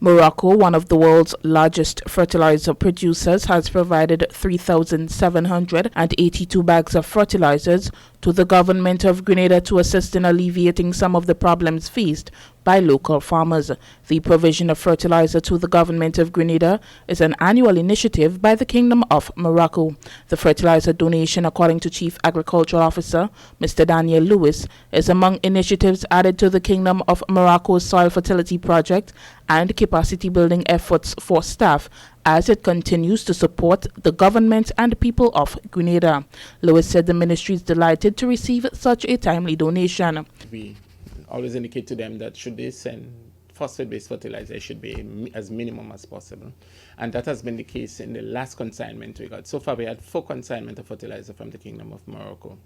Morocco, one of the world's largest fertilizer producers, has provided 3,782 bags of fertilizers to the government of Grenada to assist in alleviating some of the problems faced by local farmers. The provision of fertilizer to the government of Grenada is an annual initiative by the Kingdom of Morocco. The fertilizer donation, according to Chief Agricultural Officer Mr. Daniel Lewis, is among initiatives added to the Kingdom of Morocco's soil fertility project and capacity building efforts for staff as it continues to support the government and people of Grenada. Lewis said the ministry is delighted to receive such a timely donation. We always indicate to them that should they send phosphate-based fertilizer, it should be as minimum as possible. And that has been the case in the last consignment we got. So far we had 4 consignments of fertilizer from the Kingdom of Morocco.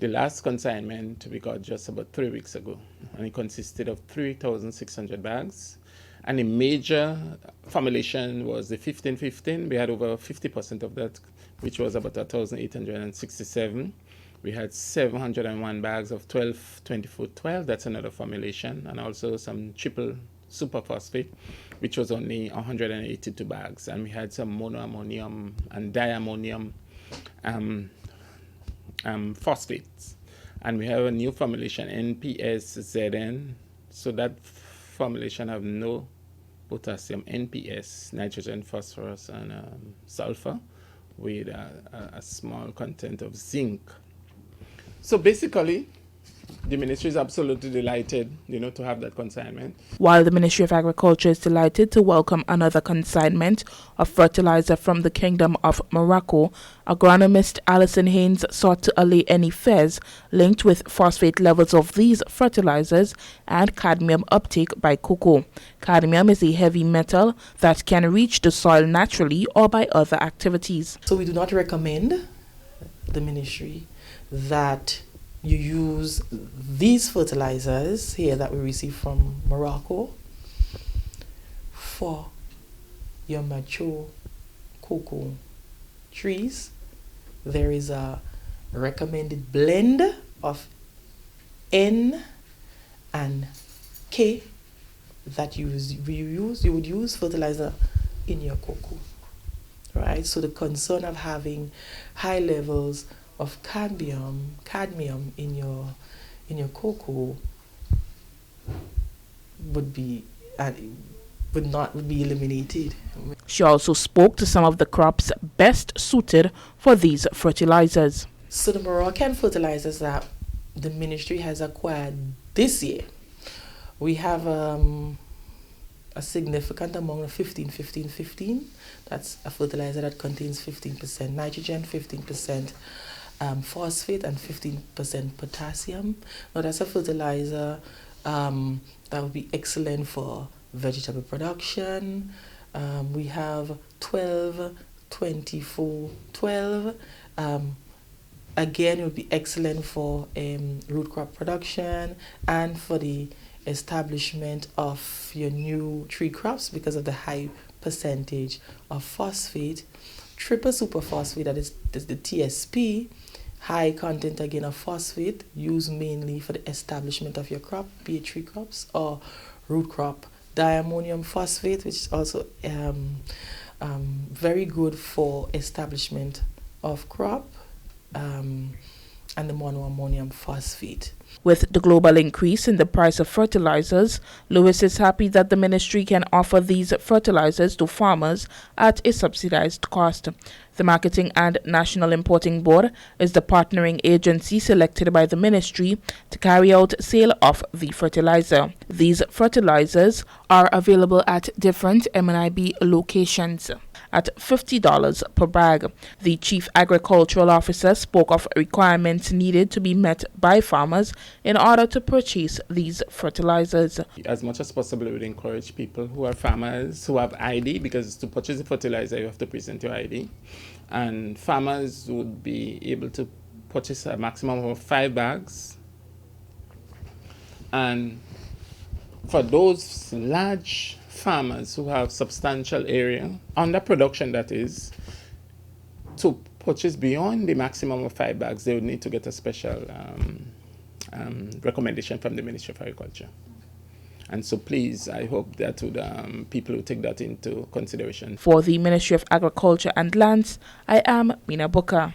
The last consignment we got just about 3 weeks ago, and it consisted of 3,600 bags. And the major formulation was the 15-15. We had over 50% of that, which was about 1,867. We had 701 bags of 12-24-12. That's another formulation. And also some triple superphosphate, which was only 182 bags. And we had some monoammonium and diammonium phosphates. And we have a new formulation, NPS-ZN. So that formulation have no potassium, NPS, nitrogen, phosphorus, and sulfur, with a small content of zinc. So basically, the ministry is absolutely delighted, to have that consignment. While the Ministry of Agriculture is delighted to welcome another consignment of fertilizer from the Kingdom of Morocco, agronomist Alison Haynes sought to allay any fears linked with phosphate levels of these fertilizers and cadmium uptake by cocoa. Cadmium is a heavy metal that can reach the soil naturally or by other activities. So we do not recommend, the ministry, that you use these fertilizers here that we receive from Morocco for your mature cocoa trees. There is a recommended blend of N and K that you would use fertilizer in your cocoa, right? So the concern of having high levels of cadmium in your cocoa would be eliminated. She also spoke to some of the crops best suited for these fertilizers. So the Moroccan fertilizers that the ministry has acquired this year, we have a significant amount of 15-15-15. That's a fertilizer that contains 15% nitrogen, 15% phosphate, and 15% potassium. Now that's a fertilizer that would be excellent for vegetable production. We have 12-24-12. Again, it would be excellent for root crop production and for the establishment of your new tree crops because of the high percentage of phosphate. Triple superphosphate, that is the TSP, high content again of phosphate, used mainly for the establishment of your crop, be it tree crops or root crop. Diammonium phosphate, which is also very good for establishment of crop, and the monoammonium phosphate. With the global increase in the price of fertilizers, Lewis is happy that the ministry can offer these fertilizers to farmers at a subsidized cost. The Marketing and National Importing Board is the partnering agency selected by the ministry to carry out sale of the fertilizer. These fertilizers are available at different MNIB locations at $50 per bag. The Chief Agricultural Officer spoke of requirements needed to be met by farmers in order to purchase these fertilizers. As much as possible, we would encourage people who are farmers who have ID, because to purchase the fertilizer, you have to present your ID. And farmers would be able to purchase a maximum of 5 bags. And for those large farmers who have substantial area, under production that is, to purchase beyond the maximum of 5 bags, they would need to get a special recommendation from the Ministry of Agriculture. And so please, I hope that people will take that into consideration. For the Ministry of Agriculture and Lands, I am Mina Booker.